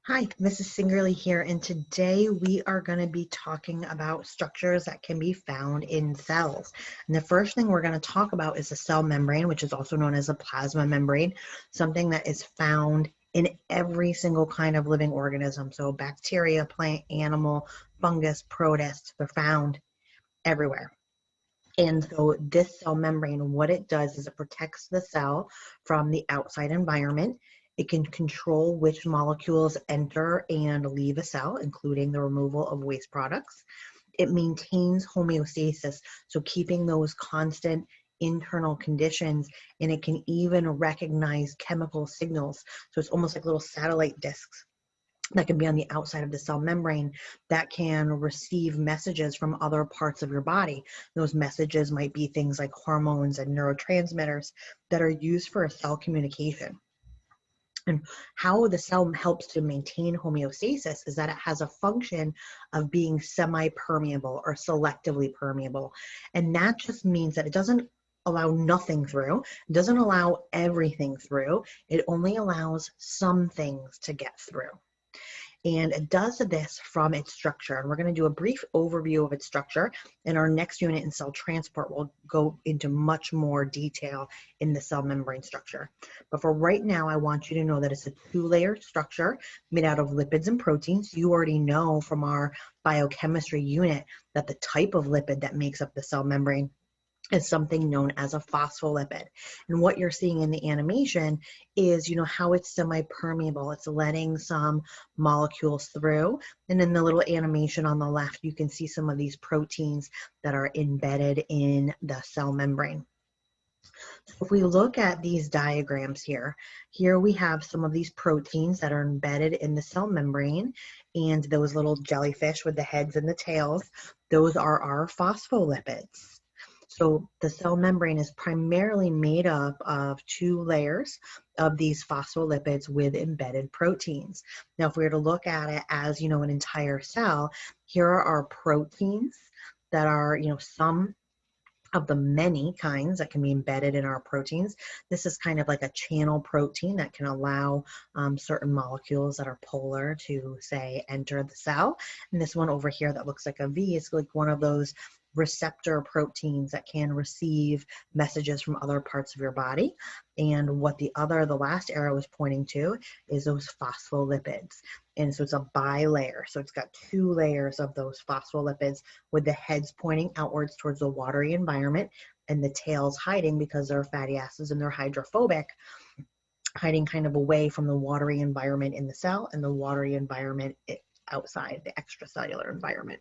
Hi, Mrs. Singerly here, and today we are going to be talking about structures that can be found in cells. And the first thing we're going to talk about is the cell membrane, which is also known as a plasma membrane, something that is found in every single kind of living organism. So bacteria, plant, animal, fungus, protists, they're found everywhere. And so this cell membrane, what it does is it protects the cell from the outside environment. It can control which molecules enter and leave a cell, including the removal of waste products. It maintains homeostasis, so keeping those constant internal conditions, and it can even recognize chemical signals. So it's almost like little satellite discs that can be on the outside of the cell membrane that can receive messages from other parts of your body. Those messages might be things like hormones and neurotransmitters that are used for cell communication. And how the cell helps to maintain homeostasis is that it has a function of being semi-permeable or selectively permeable. And that just means that it doesn't allow nothing through, it doesn't allow everything through, it only allows some things to get through. And it does this from its structure. And we're going to do a brief overview of its structure. In our next unit in cell transport, we'll go into much more detail in the cell membrane structure. But for right now, I want you to know that it's a two-layer structure made out of lipids and proteins. You already know from our biochemistry unit that the type of lipid that makes up the cell membrane is something known as a phospholipid. And what you're seeing in the animation is, how it's semi-permeable. It's letting some molecules through. And in the little animation on the left, you can see some of these proteins that are embedded in the cell membrane. So if we look at these diagrams here we have some of these proteins that are embedded in the cell membrane, and those little jellyfish with the heads and the tails, those are our phospholipids. So the cell membrane is primarily made up of two layers of these phospholipids with embedded proteins. Now, if we were to look at it as, an entire cell, here are our proteins that are, some of the many kinds that can be embedded in our proteins. This is kind of like a channel protein that can allow certain molecules that are polar to, say, enter the cell. And this one over here that looks like a V is like one of those receptor proteins that can receive messages from other parts of your body. And what the last arrow is pointing to is those phospholipids. And so it's a bilayer. So it's got two layers of those phospholipids with the heads pointing outwards towards the watery environment and the tails hiding because they're fatty acids and they're hydrophobic, hiding kind of away from the watery environment in the cell and the watery environment outside, the extracellular environment.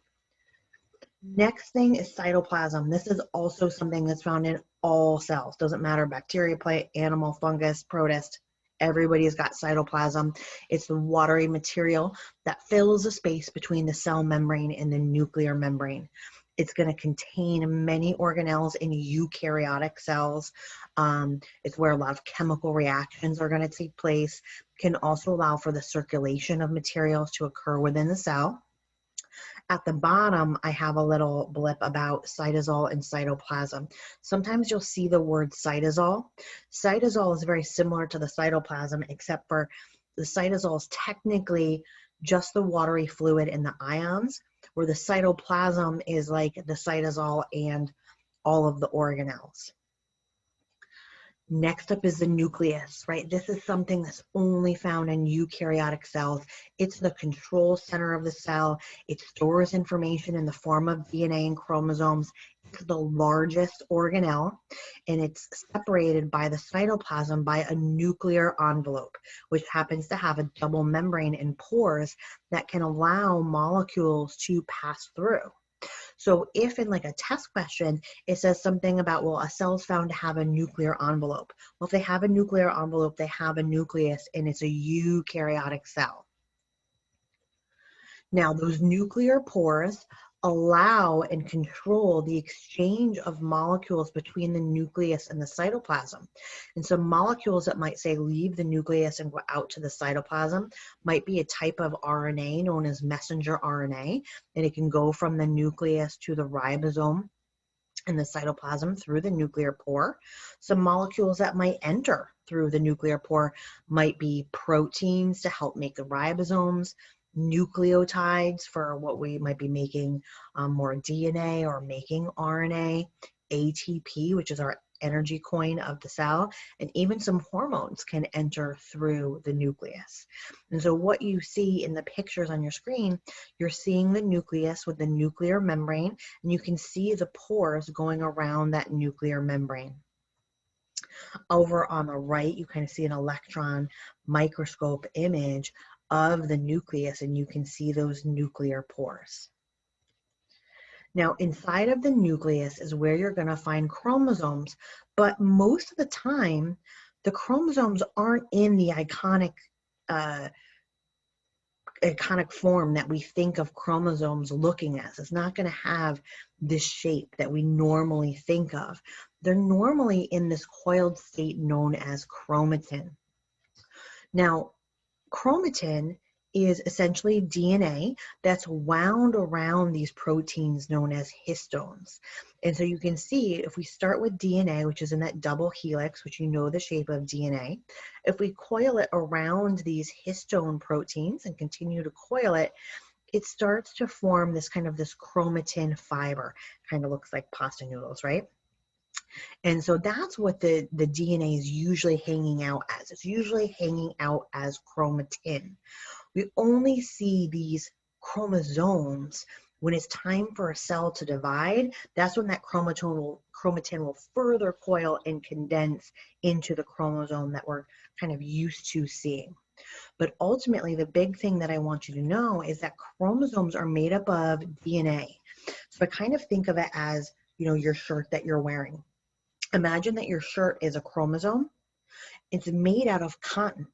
Next thing is cytoplasm. This is also something that's found in all cells. Doesn't matter, bacteria, plant, animal, fungus, protist, everybody's got cytoplasm. It's the watery material that fills the space between the cell membrane and the nuclear membrane. It's going to contain many organelles in eukaryotic cells. It's where a lot of chemical reactions are going to take place. Can also allow for the circulation of materials to occur within the cell. At the bottom, I have a little blip about cytosol and cytoplasm. Sometimes you'll see the word cytosol. Cytosol is very similar to the cytoplasm, except for the cytosol is technically just the watery fluid and the ions, where the cytoplasm is like the cytosol and all of the organelles. Next up is the nucleus, right? This is something that's only found in eukaryotic cells. It's the control center of the cell. It stores information in the form of DNA and chromosomes. It's the largest organelle, and it's separated by the cytoplasm by a nuclear envelope, which happens to have a double membrane and pores that can allow molecules to pass through. So if in like a test question, it says something about, well, a cell is found to have a nuclear envelope. Well, if they have a nuclear envelope, they have a nucleus, and it's a eukaryotic cell. Now, those nuclear pores allow and control the exchange of molecules between the nucleus and the cytoplasm. And so molecules that might say leave the nucleus and go out to the cytoplasm might be a type of RNA known as messenger RNA, and it can go from the nucleus to the ribosome in the cytoplasm through the nuclear pore. Some molecules that might enter through the nuclear pore might be proteins to help make the ribosomes, nucleotides for what we might be making more DNA or making RNA, ATP, which is our energy coin of the cell, and even some hormones can enter through the nucleus. And so what you see in the pictures on your screen, you're seeing the nucleus with the nuclear membrane, and you can see the pores going around that nuclear membrane. Over on the right, you kind of see an electron microscope image of the nucleus, and you can see those nuclear pores. Now, inside of the nucleus is where you're going to find chromosomes, but most of the time, the chromosomes aren't in the iconic form that we think of chromosomes looking as. It's not going to have this shape that we normally think of. They're normally in this coiled state known as chromatin. Now, chromatin is essentially DNA that's wound around these proteins known as histones. And so you can see if we start with DNA, which is in that double helix, which you know the shape of DNA, if we coil it around these histone proteins and continue to coil it, it starts to form this chromatin fiber. Kind of looks like pasta noodles, right? And so that's what the DNA is usually hanging out as. It's usually hanging out as chromatin. We only see these chromosomes when it's time for a cell to divide. That's when that chromatin will further coil and condense into the chromosome that we're kind of used to seeing. But ultimately, the big thing that I want you to know is that chromosomes are made up of DNA. So I kind of think of it as, your shirt that you're wearing. Imagine that your shirt is a chromosome. It's made out of cotton.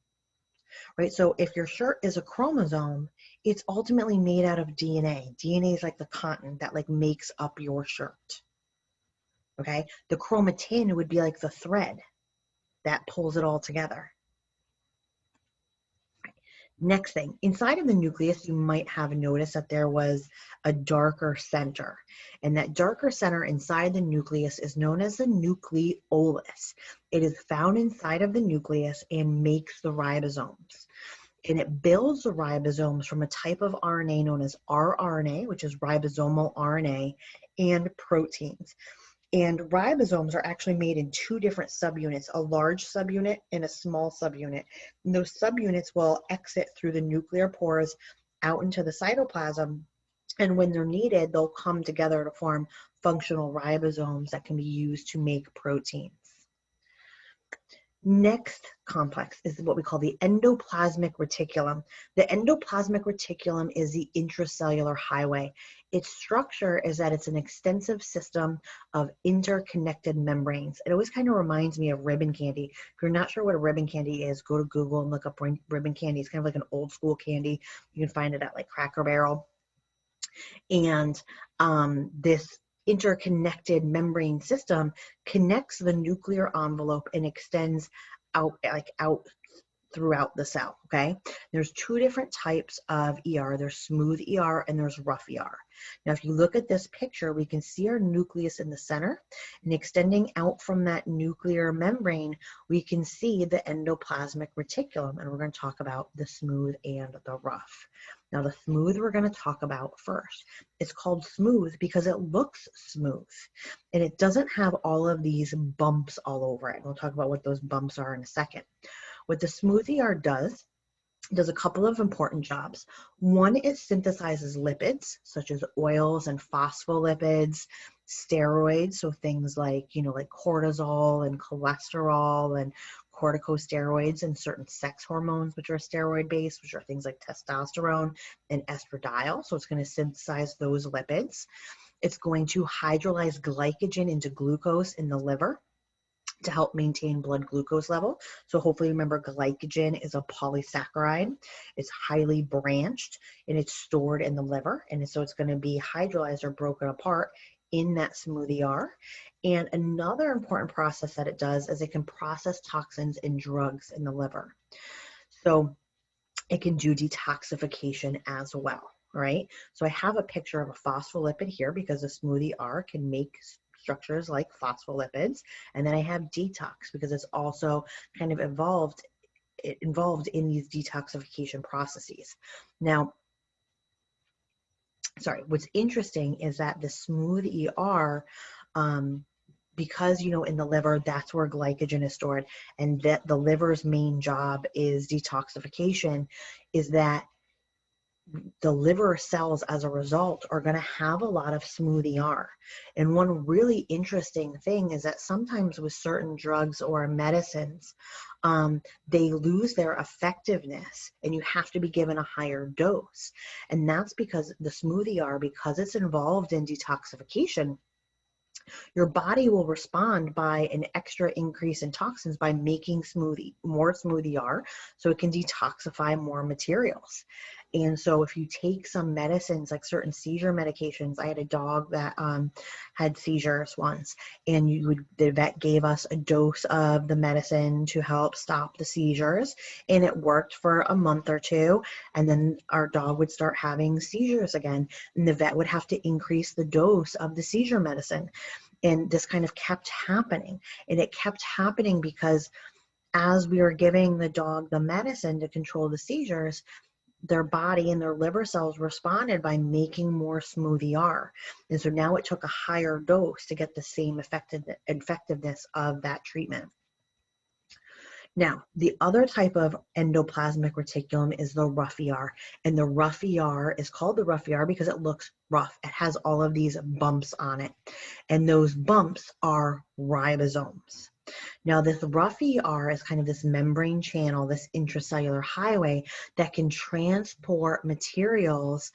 Right? So if your shirt is a chromosome, it's ultimately made out of DNA. DNA is like the cotton that makes up your shirt. Okay? The chromatin would be like the thread that pulls it all together. Next thing, inside of the nucleus, you might have noticed that there was a darker center. And that darker center inside the nucleus is known as the Nucleolus. It is found inside of the nucleus and makes the ribosomes. And it builds the ribosomes from a type of RNA known as rRNA, which is ribosomal RNA, and proteins. And ribosomes are actually made in two different subunits, a large subunit and a small subunit. And those subunits will exit through the nuclear pores out into the cytoplasm. And when they're needed, they'll come together to form functional ribosomes that can be used to make proteins. Next complex is what we call the endoplasmic reticulum. The endoplasmic reticulum is the intracellular highway. Its structure is that it's an extensive system of interconnected membranes. It always kind of reminds me of ribbon candy. If you're not sure what a ribbon candy is, go to Google and look up ribbon candy. It's kind of like an old school candy. You can find it at Cracker Barrel. And this interconnected membrane system connects the nuclear envelope and extends out throughout the cell. Okay, there's two different types of ER. There's smooth ER and there's rough ER. Now, if you look at this picture, we can see our nucleus in the center, and extending out from that nuclear membrane, we can see the endoplasmic reticulum, and we're going to talk about the smooth and the rough. Now, the smooth we're going to talk about first. It's called smooth because it looks smooth, and it doesn't have all of these bumps all over it. We'll talk about what those bumps are in a second. What the smooth ER does a couple of important jobs. One, it synthesizes lipids, such as oils and phospholipids, steroids, so things like cortisol and cholesterol and corticosteroids and certain sex hormones, which are steroid-based, which are things like testosterone and estradiol. So it's going to synthesize those lipids. It's going to hydrolyze glycogen into glucose in the liver to help maintain blood glucose level. So hopefully remember, glycogen is a polysaccharide. It's highly branched and it's stored in the liver. And so it's going to be hydrolyzed or broken apart in that smooth ER. And another important process that it does is it can process toxins and drugs in the liver. So it can do detoxification as well, right? So I have a picture of a phospholipid here because a smooth ER can make structures like phospholipids, and then I have detox because it's also kind of involved in these detoxification processes. Now, sorry, what's interesting is that the smooth ER, because, you know, in the liver, that's where glycogen is stored, and that the liver's main job is detoxification, is that the liver cells as a result are going to have a lot of smooth ER. And one really interesting thing is that sometimes with certain drugs or medicines, they lose their effectiveness and you have to be given a higher dose. And that's because the smooth ER, because it's involved in detoxification, your body will respond by an extra increase in toxins by making more smooth ER so it can detoxify more materials. And so if you take some medicines, like certain seizure medications, I had a dog that had seizures once, and the vet gave us a dose of the medicine to help stop the seizures, and it worked for a month or two, and then our dog would start having seizures again, and the vet would have to increase the dose of the seizure medicine. And this kind of kept happening, and it kept happening because as we were giving the dog the medicine to control the seizures, their body and their liver cells responded by making more smooth ER. And so now it took a higher dose to get the same effectiveness of that treatment. Now, the other type of endoplasmic reticulum is the rough ER. And the rough ER is called the rough ER because it looks rough. It has all of these bumps on it. And those bumps are ribosomes. Now, this rough ER is kind of this membrane channel, this intracellular highway that can transport materials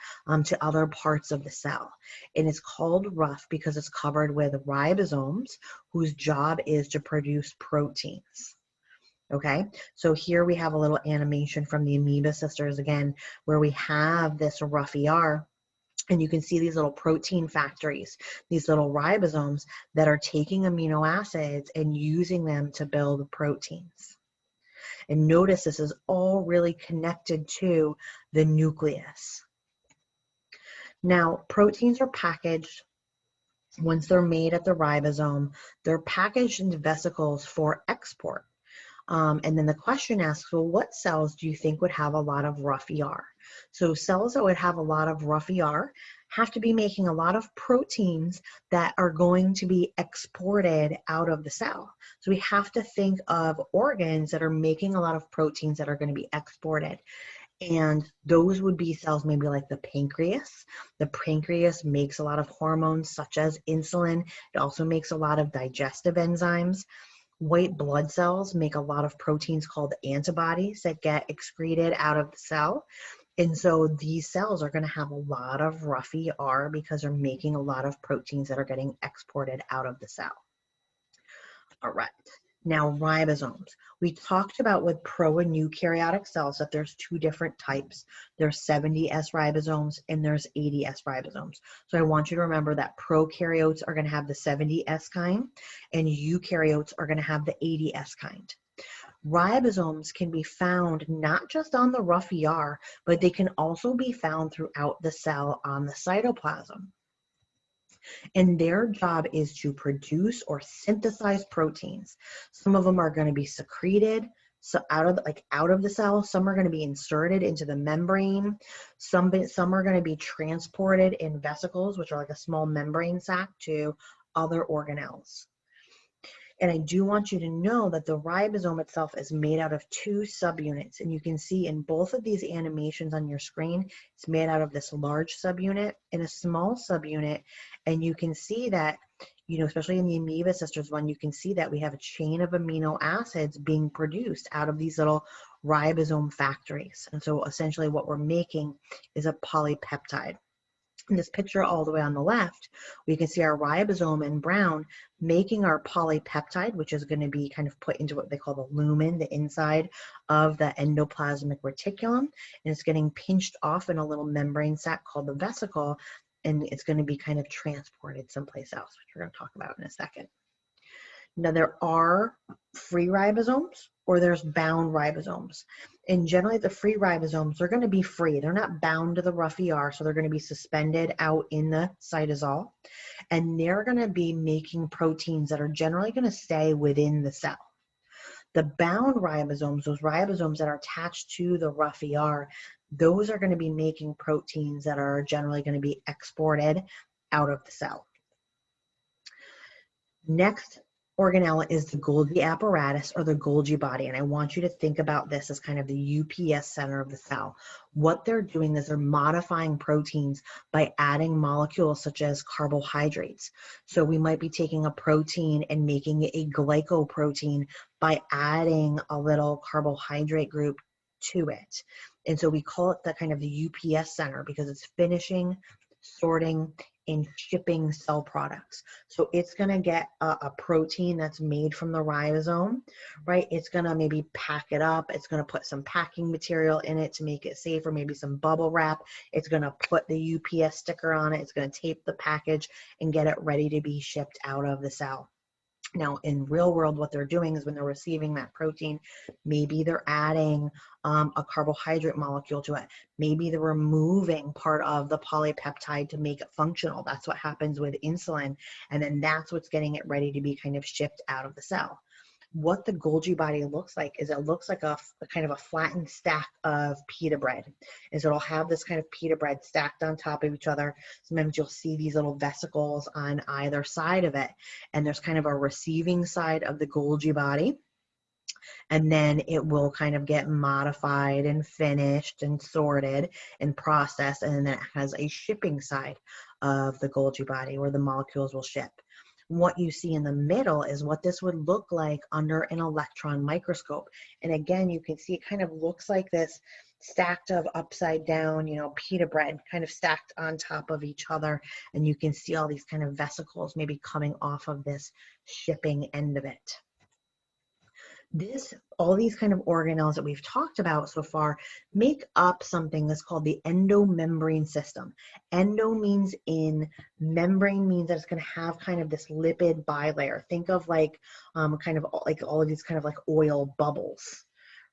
to other parts of the cell. And it's called rough because it's covered with ribosomes, whose job is to produce proteins. Okay, so here we have a little animation from the amoeba sisters again, where we have this rough ER. And you can see these little protein factories, these little ribosomes that are taking amino acids and using them to build proteins. And notice this is all really connected to the nucleus. Now, proteins are packaged, once they're made at the ribosome, they're packaged into vesicles for export. And then the question asks, well, what cells do you think would have a lot of rough ER? So cells that would have a lot of rough ER have to be making a lot of proteins that are going to be exported out of the cell. So we have to think of organs that are making a lot of proteins that are going to be exported. And those would be cells maybe like the pancreas. The pancreas makes a lot of hormones such as insulin. It also makes a lot of digestive enzymes. White blood cells make a lot of proteins called antibodies that get excreted out of the cell. And so these cells are going to have a lot of rough ER because they're making a lot of proteins that are getting exported out of the cell. All right. Now, ribosomes. We talked about with pro and eukaryotic cells that there's two different types. There's 70S ribosomes and there's 80S ribosomes. So I want you to remember that prokaryotes are going to have the 70S kind and eukaryotes are going to have the 80S kind. Ribosomes can be found not just on the rough ER, but they can also be found throughout the cell on the cytoplasm. And their job is to produce or synthesize proteins. Some of them are going to be secreted out of the cell. Some are going to be inserted into the membrane. Some are going to be transported in vesicles, which are like a small membrane sac, to other organelles. And I do want you to know that the ribosome itself is made out of two subunits. And you can see in both of these animations on your screen, it's made out of this large subunit and a small subunit. And you can see that, you know, especially in the amoeba sisters one, you can see that we have a chain of amino acids being produced out of these little ribosome factories. And so essentially what we're making is a polypeptide. In this picture all the way on the left, we can see our ribosome in brown making our polypeptide, which is going to be kind of put into what they call the lumen, the inside of the endoplasmic reticulum, and it's getting pinched off in a little membrane sac called the vesicle, and it's going to be kind of transported someplace else, which we're going to talk about in a second. Now, there are free ribosomes or there's bound ribosomes. And generally, the free ribosomes, they're going to be free. They're not bound to the rough ER, so they're going to be suspended out in the cytosol. And they're going to be making proteins that are generally going to stay within the cell. The bound ribosomes, those ribosomes that are attached to the rough ER, those are going to be making proteins that are generally going to be exported out of the cell. Next organelle is the Golgi apparatus or the Golgi body. And I want you to think about this as kind of the UPS center of the cell. What they're doing is they're modifying proteins by adding molecules such as carbohydrates. So we might be taking a protein and making it a glycoprotein by adding a little carbohydrate group to it. And so we call it the kind of the UPS center because it's finishing, sorting, and shipping cell products. So it's going to get a protein that's made from the ribosome, right? It's going to maybe pack it up. It's going to put some packing material in it to make it safe, or maybe some bubble wrap. It's going to put the UPS sticker on it. It's going to tape the package and get it ready to be shipped out of the cell. Now, in real world, what they're doing is when they're receiving that protein, maybe they're adding a carbohydrate molecule to it. Maybe they're removing part of the polypeptide to make it functional. That's what happens with insulin. And then that's what's getting it ready to be kind of shipped out of the cell. What the Golgi body looks like is it looks like a kind of a flattened stack of pita bread. And so it'll have this kind of pita bread stacked on top of each other. Sometimes you'll see these little vesicles on either side of it. And there's kind of a receiving side of the Golgi body. And then it will kind of get modified and finished and sorted and processed. And then it has a shipping side of the Golgi body where the molecules will ship. What you see in the middle is what this would look like under an electron microscope. And again, you can see it kind of looks like this stacked of upside down, pita bread kind of stacked on top of each other. And you can see all these kind of vesicles maybe coming off of this shipping end of it. All these kind of organelles that we've talked about so far make up something that's called the endomembrane system. Endo means in, membrane means that it's going to have kind of this lipid bilayer. Think of like kind of like all of these kind of like oil bubbles,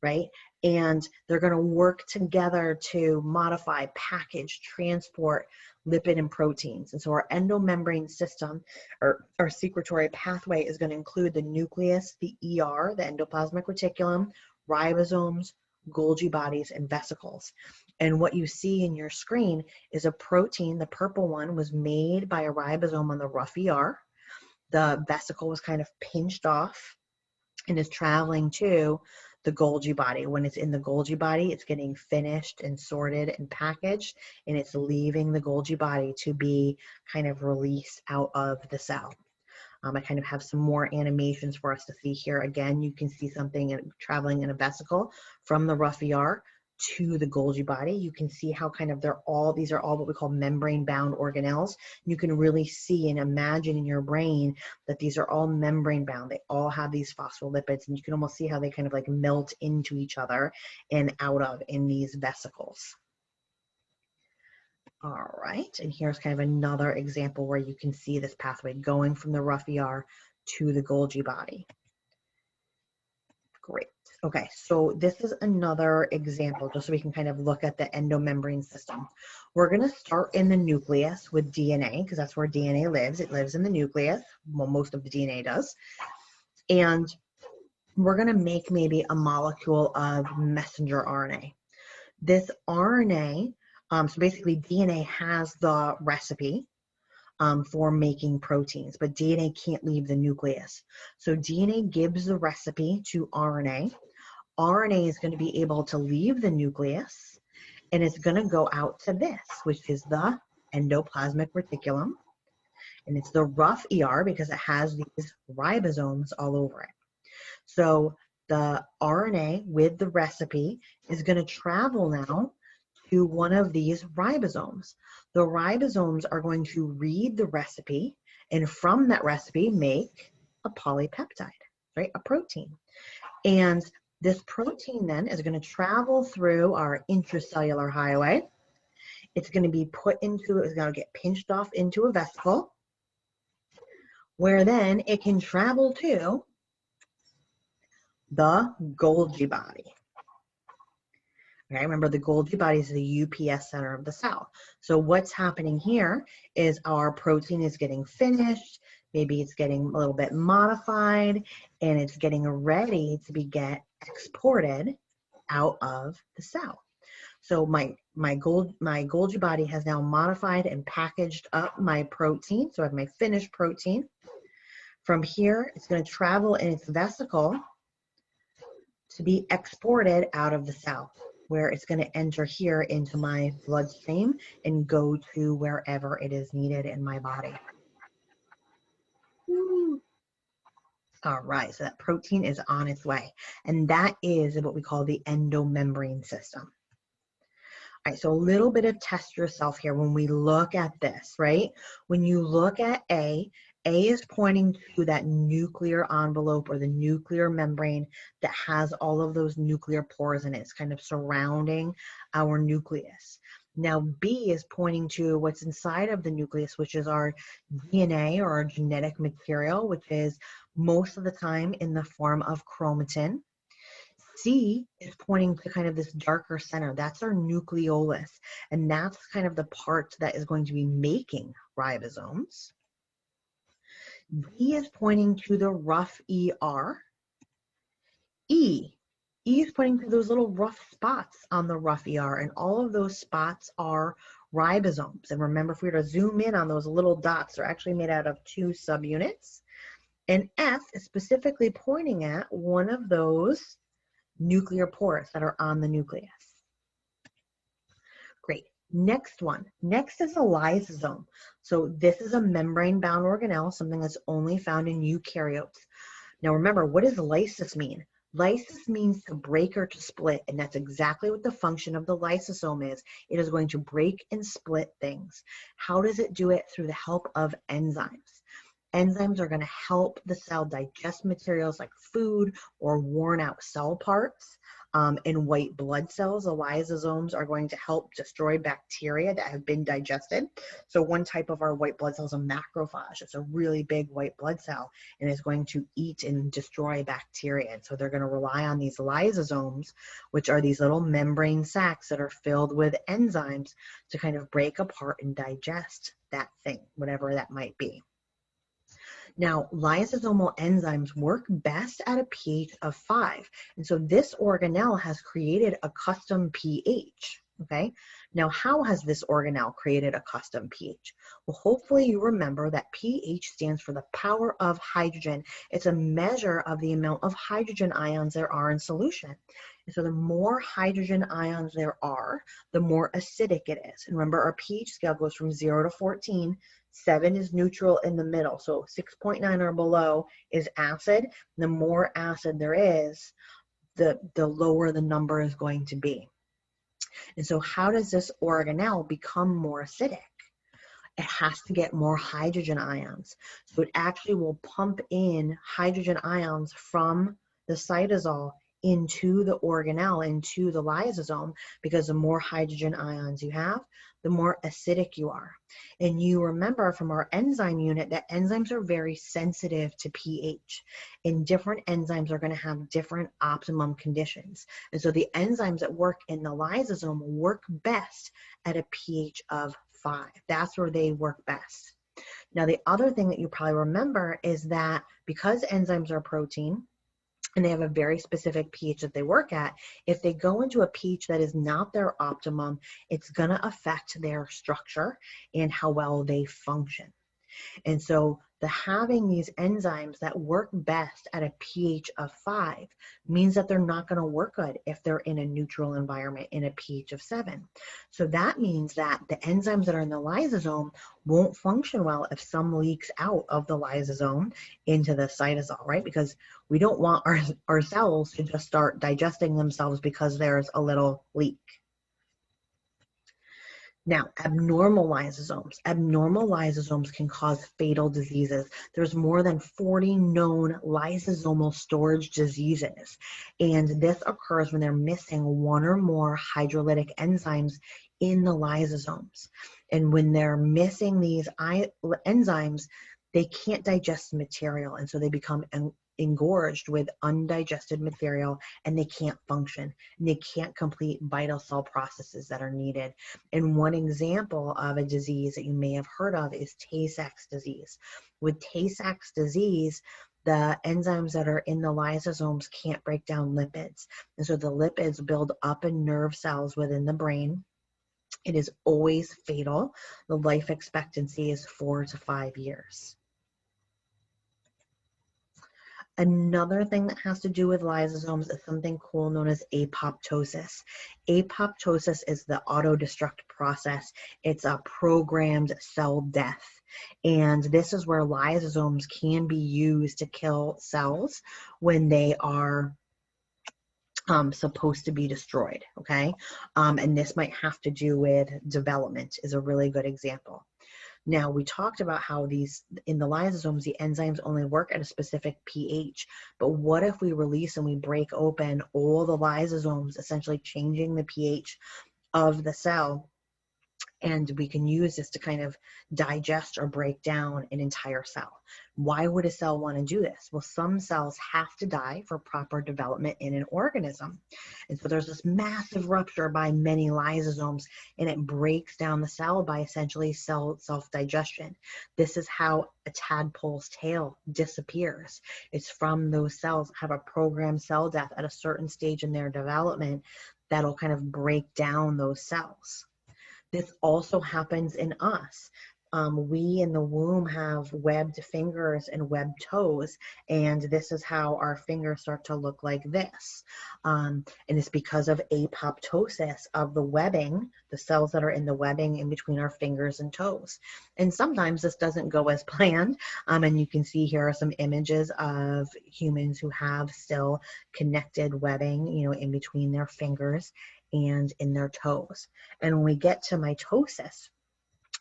right? And they're going to work together to modify, package, transport lipid and proteins. And so our endomembrane system, or our secretory pathway, is going to include the nucleus, the ER, the endoplasmic reticulum, ribosomes, Golgi bodies, and vesicles. And what you see in your screen is a protein. The purple one was made by a ribosome on the rough ER. The vesicle was kind of pinched off and is traveling to the Golgi body. When it's in the Golgi body, it's getting finished and sorted and packaged, and it's leaving the Golgi body to be kind of released out of the cell. I kind of have some more animations for us to see here. Again, you can see something traveling in a vesicle from the rough ER to the Golgi body. You can see how kind of these are all what we call membrane-bound organelles. You can really see and imagine in your brain that these are all membrane-bound. They all have these phospholipids, and you can almost see how they kind of like melt into each other and out of in these vesicles. All right, and here's kind of another example where you can see this pathway going from the rough ER to the Golgi body. Great. Okay, so this is another example just so we can kind of look at the endomembrane system. We're going to start in the nucleus with DNA because that's where DNA lives. It lives in the nucleus. Well, most of the DNA does. And we're going to make maybe a molecule of messenger RNA. This RNA, so basically DNA has the recipe for making proteins, but DNA can't leave the nucleus. So DNA gives the recipe to RNA. RNA is going to be able to leave the nucleus, and it's going to go out to this, which is the endoplasmic reticulum. And it's the rough ER because it has these ribosomes all over it. So the RNA with the recipe is going to travel now to one of these ribosomes. The ribosomes are going to read the recipe, and from that recipe make a polypeptide, right? A protein. And this protein then is going to travel through our intracellular highway. It's going to be it's going to get pinched off into a vesicle where then it can travel to the Golgi body. Okay, remember the Golgi body is the UPS center of the cell. So what's happening here is our protein is getting finished, maybe it's getting a little bit modified, and it's getting ready to get exported out of the cell. So my Golgi body has now modified and packaged up my protein. So I have my finished protein. From here, it's going to travel in its vesicle to be exported out of the cell, where it's going to enter here into my bloodstream and go to wherever it is needed in my body. All right, so that protein is on its way, and that is what we call the endomembrane system. All right, so a little bit of test yourself here when we look at this, right? When you look at A is pointing to that nuclear envelope or the nuclear membrane that has all of those nuclear pores in it. It's kind of surrounding our nucleus. Now, B is pointing to what's inside of the nucleus, which is our DNA or our genetic material, which is most of the time in the form of chromatin. C is pointing to kind of this darker center. That's our nucleolus, and that's kind of the part that is going to be making ribosomes. D is pointing to the rough ER. E is pointing to those little rough spots on the rough ER, and all of those spots are ribosomes. And remember, if we were to zoom in on those little dots, they're actually made out of 2 subunits. And F is specifically pointing at one of those nuclear pores that are on the nucleus. Great. Next one. Next is a lysosome. So this is a membrane-bound organelle, something that's only found in eukaryotes. Now remember, what does lysis mean? Lysis means to break or to split, and that's exactly what the function of the lysosome is. It is going to break and split things. How does it do it? Through the help of enzymes. Enzymes are going to help the cell digest materials like food or worn out cell parts. In white blood cells, the lysosomes are going to help destroy bacteria that have been digested. So one type of our white blood cell is a macrophage. It's a really big white blood cell and is going to eat and destroy bacteria. And so they're going to rely on these lysosomes, which are these little membrane sacs that are filled with enzymes to kind of break apart and digest that thing, whatever that might be. Now, lysosomal enzymes work best at a pH of 5. And so this organelle has created a custom pH, okay? Now, how has this organelle created a custom pH? Well, hopefully you remember that pH stands for the power of hydrogen. It's a measure of the amount of hydrogen ions there are in solution. And so the more hydrogen ions there are, the more acidic it is. And remember, our pH scale goes from 0 to 14. 7 is neutral in the middle. So 6.9 or below is acid. The more acid there is, the lower the number is going to be. And so how does this organelle become more acidic? It has to get more hydrogen ions. So it actually will pump in hydrogen ions from the cytosol into the organelle, into the lysosome, because the more hydrogen ions you have, the more acidic you are. And you remember from our enzyme unit that enzymes are very sensitive to pH, and different enzymes are going to have different optimum conditions. And so the enzymes that work in the lysosome work best at a pH of 5. That's where they work best. Now, the other thing that you probably remember is that because enzymes are protein, and they have a very specific pH that they work at, if they go into a pH that is not their optimum, it's going to affect their structure and how well they function. And so having these enzymes that work best at a pH of 5 means that they're not going to work good if they're in a neutral environment in a pH of 7. So that means that the enzymes that are in the lysosome won't function well if some leaks out of the lysosome into the cytosol, right? Because we don't want our cells to just start digesting themselves because there's a little leak. Now, abnormal lysosomes can cause fatal diseases. There's more than 40 known lysosomal storage diseases, and this occurs when they're missing one or more hydrolytic enzymes in the lysosomes. And when they're missing these enzymes, they can't digest material, and so they become engorged with undigested material, and they can't function, and they can't complete vital cell processes that are needed. And one example of a disease that you may have heard of is Tay-Sachs disease. With Tay-Sachs disease, the enzymes that are in the lysosomes can't break down lipids, and so the lipids build up in nerve cells within the brain. It is always fatal. The life expectancy is 4 to 5 years. Another thing that has to do with lysosomes is something cool known as apoptosis. Apoptosis is the auto-destruct process. It's a programmed cell death. And this is where lysosomes can be used to kill cells when they are supposed to be destroyed, okay? And this might have to do with development is a really good example. Now, we talked about how in the lysosomes, the enzymes only work at a specific pH, but what if we release and we break open all the lysosomes, essentially changing the pH of the cell, and we can use this to kind of digest or break down an entire cell. Why would a cell want to do this? Well, some cells have to die for proper development in an organism. And so there's this massive rupture by many lysosomes, and it breaks down the cell by essentially cell self-digestion. This is how a tadpole's tail disappears. It's from those cells that have a programmed cell death at a certain stage in their development that'll kind of break down those cells. This also happens in us. We in the womb have webbed fingers and webbed toes, and this is how our fingers start to look like this. And it's because of apoptosis of the webbing, the cells that are in the webbing in between our fingers and toes. And sometimes this doesn't go as planned, and you can see here are some images of humans who have still connected webbing, in between their fingers and in their toes. And when we get to mitosis,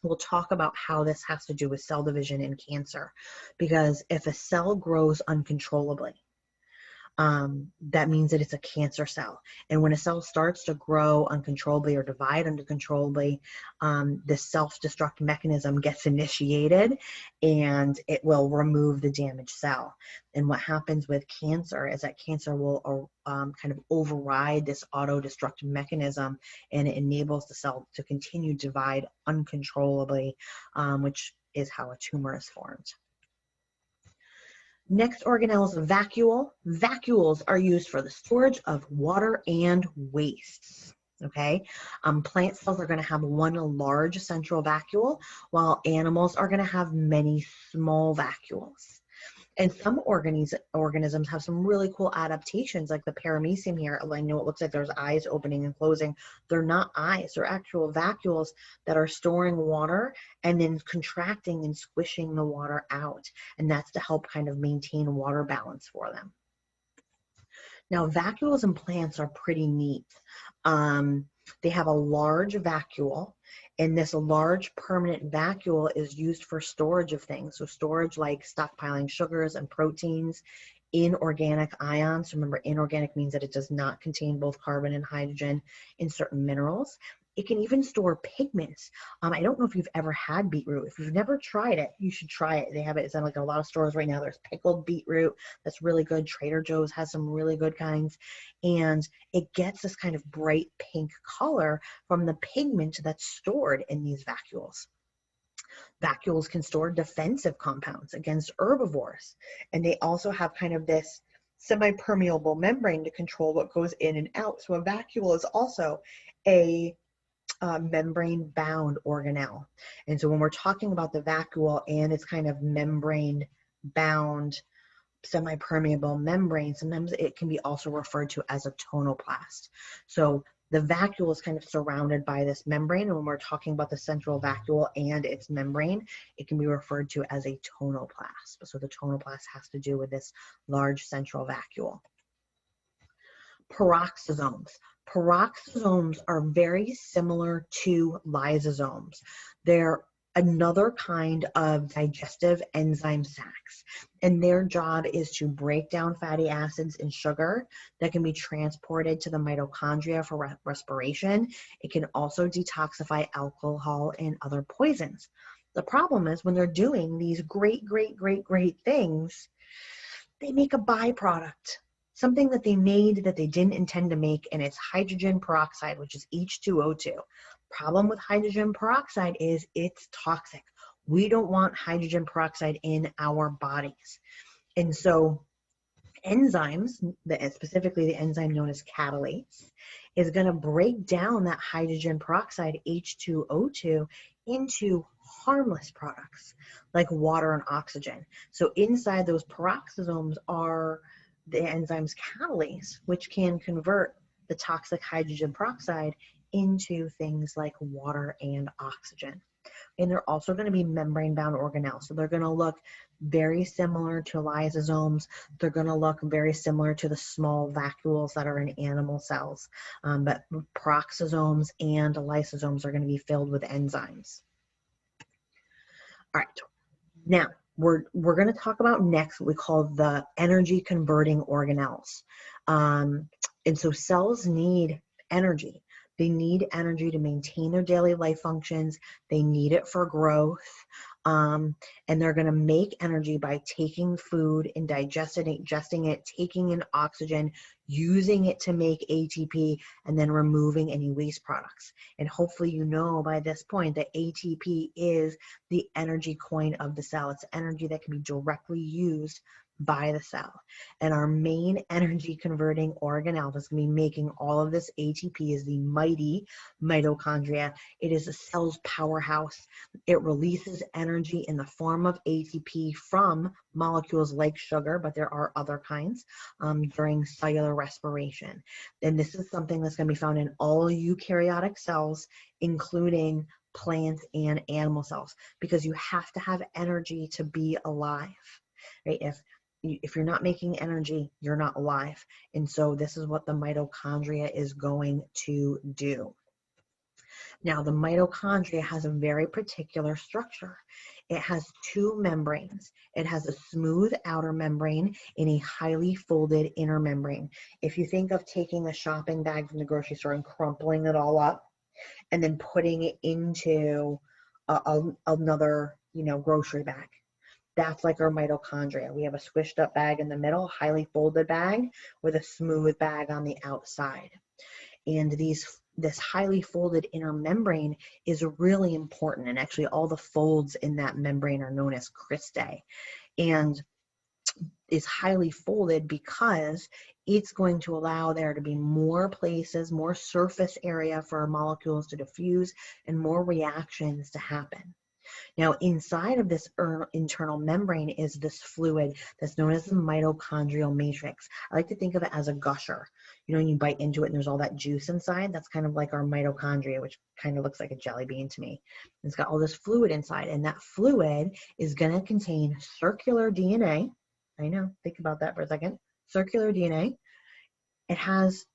we'll talk about how this has to do with cell division in cancer. Because if a cell grows uncontrollably, that means that it's a cancer cell. And when a cell starts to grow uncontrollably or divide uncontrollably, the self-destruct mechanism gets initiated, and it will remove the damaged cell. And what happens with cancer is that cancer will kind of override this auto-destruct mechanism, and it enables the cell to continue to divide uncontrollably, which is how a tumor is formed. Next organelle is a vacuole. Vacuoles are used for the storage of water and wastes. Okay, plant cells are going to have one large central vacuole, while animals are going to have many small vacuoles. And some organisms have some really cool adaptations, like the paramecium here. I know it looks like there's eyes opening and closing. They're not eyes. They're actual vacuoles that are storing water and then contracting and squishing the water out. And that's to help kind of maintain water balance for them. Now, vacuoles in plants are pretty neat. They have a large vacuole, and this large permanent vacuole is used for storage of things. So storage like stockpiling sugars and proteins, inorganic ions. Remember, inorganic means that it does not contain both carbon and hydrogen in certain minerals. It can even store pigments. I don't know if you've ever had beetroot. If you've never tried it, you should try it. They have it in like a lot of stores right now. There's pickled beetroot that's really good. Trader Joe's has some really good kinds. And it gets this kind of bright pink color from the pigment that's stored in these vacuoles. Vacuoles can store defensive compounds against herbivores. And they also have kind of this semi-permeable membrane to control what goes in and out. So a vacuole is also a membrane-bound organelle. And so when we're talking about the vacuole and its kind of membrane-bound semi-permeable membrane, sometimes it can be also referred to as a tonoplast. So the vacuole is kind of surrounded by this membrane, and when we're talking about the central vacuole and its membrane, it can be referred to as a tonoplast. So the tonoplast has to do with this large central vacuole. Peroxisomes. Peroxisomes are very similar to lysosomes. They're another kind of digestive enzyme sacs, and their job is to break down fatty acids and sugar that can be transported to the mitochondria for respiration. It can also detoxify alcohol and other poisons. The problem is when they're doing these great things, they make a byproduct, something that they made that they didn't intend to make, and it's hydrogen peroxide, which is H2O2. Problem with hydrogen peroxide is it's toxic. We don't want hydrogen peroxide in our bodies. And so enzymes, specifically the enzyme known as catalase, is going to break down that hydrogen peroxide, H2O2, into harmless products like water and oxygen. So inside those peroxisomes are the enzymes catalase, which can convert the toxic hydrogen peroxide into things like water and oxygen. And they're also going to be membrane-bound organelles. So they're going to look very similar to lysosomes. They're going to look very similar to the small vacuoles that are in animal cells. But peroxisomes and lysosomes are going to be filled with enzymes. All right. Now, we're going to talk about next what we call the energy-converting organelles. And so cells need energy. They need energy to maintain their daily life functions. They need it for growth. And they're going to make energy by taking food and digesting it, taking in oxygen, using it to make ATP, and then removing any waste products. And hopefully you know by this point that ATP is the energy coin of the cell. It's energy that can be directly used by the cell. And our main energy converting organelle that's going to be making all of this ATP is the mighty mitochondria. It is a cell's powerhouse. It releases energy in the form of ATP from molecules like sugar, but there are other kinds during cellular respiration. And this is something that's going to be found in all eukaryotic cells, including plants and animal cells, because you have to have energy to be alive, right? If you're not making energy, you're not alive. And so this is what the mitochondria is going to do. Now, the mitochondria has a very particular structure. It has two membranes. It has a smooth outer membrane and a highly folded inner membrane. If you think of taking a shopping bag from the grocery store and crumpling it all up and then putting it into another, grocery bag. That's like our mitochondria. We have a squished up bag in the middle, highly folded bag with a smooth bag on the outside. And this highly folded inner membrane is really important. And actually all the folds in that membrane are known as cristae. And is highly folded because it's going to allow there to be more places, more surface area for our molecules to diffuse and more reactions to happen. Now, inside of this internal membrane is this fluid that's known as the mitochondrial matrix. I like to think of it as a gusher. When you bite into it and there's all that juice inside, that's kind of like our mitochondria, which kind of looks like a jelly bean to me. It's got all this fluid inside, and that fluid is going to contain circular DNA. I know, think about that for a second. Circular DNA. It has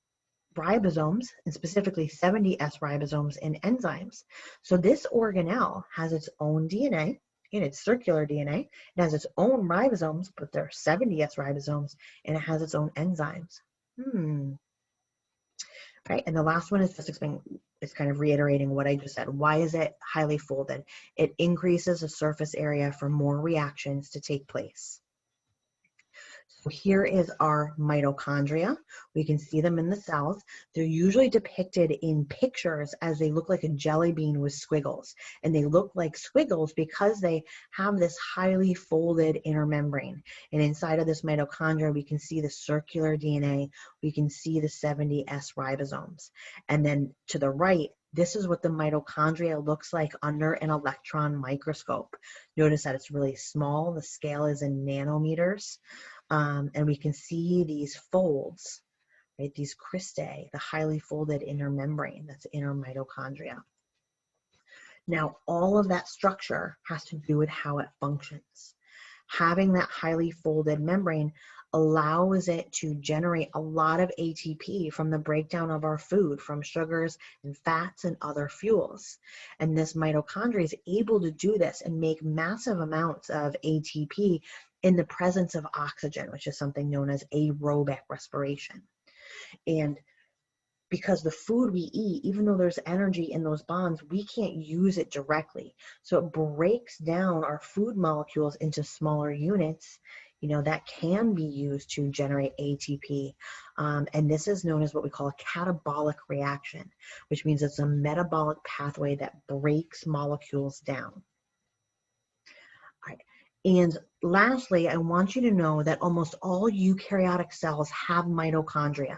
ribosomes, and specifically 70S ribosomes and enzymes. So this organelle has its own DNA and its circular DNA. It has its own ribosomes, but they're 70S ribosomes, and it has its own enzymes. Right, and the last one is just explaining, it's kind of reiterating what I just said. Why is it highly folded? It increases the surface area for more reactions to take place. So here is our mitochondria. We can see them in the cells. They're usually depicted in pictures as they look like a jelly bean with squiggles. And they look like squiggles because they have this highly folded inner membrane. And inside of this mitochondria, we can see the circular DNA. We can see the 70S ribosomes. And then to the right, this is what the mitochondria looks like under an electron microscope. Notice that it's really small. The scale is in nanometers. And we can see these folds, right? These cristae, the highly folded inner membrane, that's inner mitochondria. Now, all of that structure has to do with how it functions. Having that highly folded membrane allows it to generate a lot of ATP from the breakdown of our food, from sugars and fats and other fuels. And this mitochondria is able to do this and make massive amounts of ATP in the presence of oxygen, which is something known as aerobic respiration. And because the food we eat, even though there's energy in those bonds, we can't use it directly. So it breaks down our food molecules into smaller units, that can be used to generate ATP. And this is known as what we call a catabolic reaction, which means it's a metabolic pathway that breaks molecules down. All right. And lastly, I want you to know that almost all eukaryotic cells have mitochondria.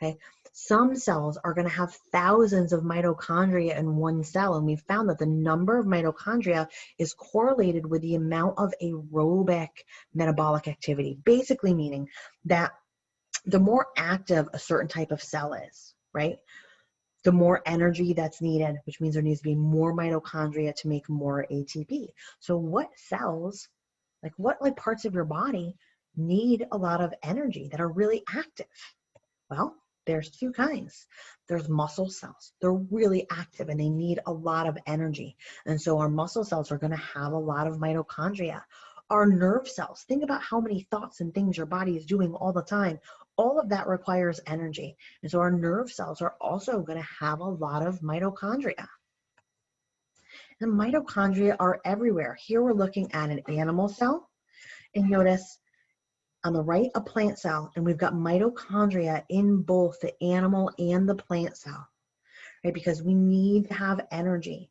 Okay, some cells are going to have thousands of mitochondria in one cell, and we found that the number of mitochondria is correlated with the amount of aerobic metabolic activity, basically meaning that the more active a certain type of cell is, right, the more energy that's needed, which means there needs to be more mitochondria to make more ATP. So what cells, what parts of your body need a lot of energy that are really active? Well, there's two kinds. There's muscle cells. They're really active and they need a lot of energy. And so our muscle cells are going to have a lot of mitochondria. Our nerve cells, think about how many thoughts and things your body is doing all the time. All of that requires energy. And so our nerve cells are also going to have a lot of mitochondria. And mitochondria are everywhere. Here we're looking at an animal cell. And notice on the right, a plant cell, and we've got mitochondria in both the animal and the plant cell, right? Because we need to have energy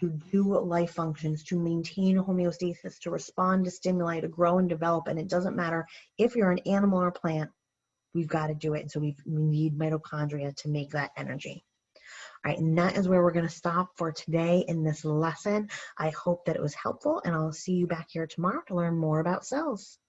to do life functions, to maintain homeostasis, to respond to stimuli, to grow and develop. And it doesn't matter if you're an animal or a plant, we've got to do it. And so we need mitochondria to make that energy. All right, and that is where we're going to stop for today in this lesson. I hope that it was helpful, and I'll see you back here tomorrow to learn more about cells.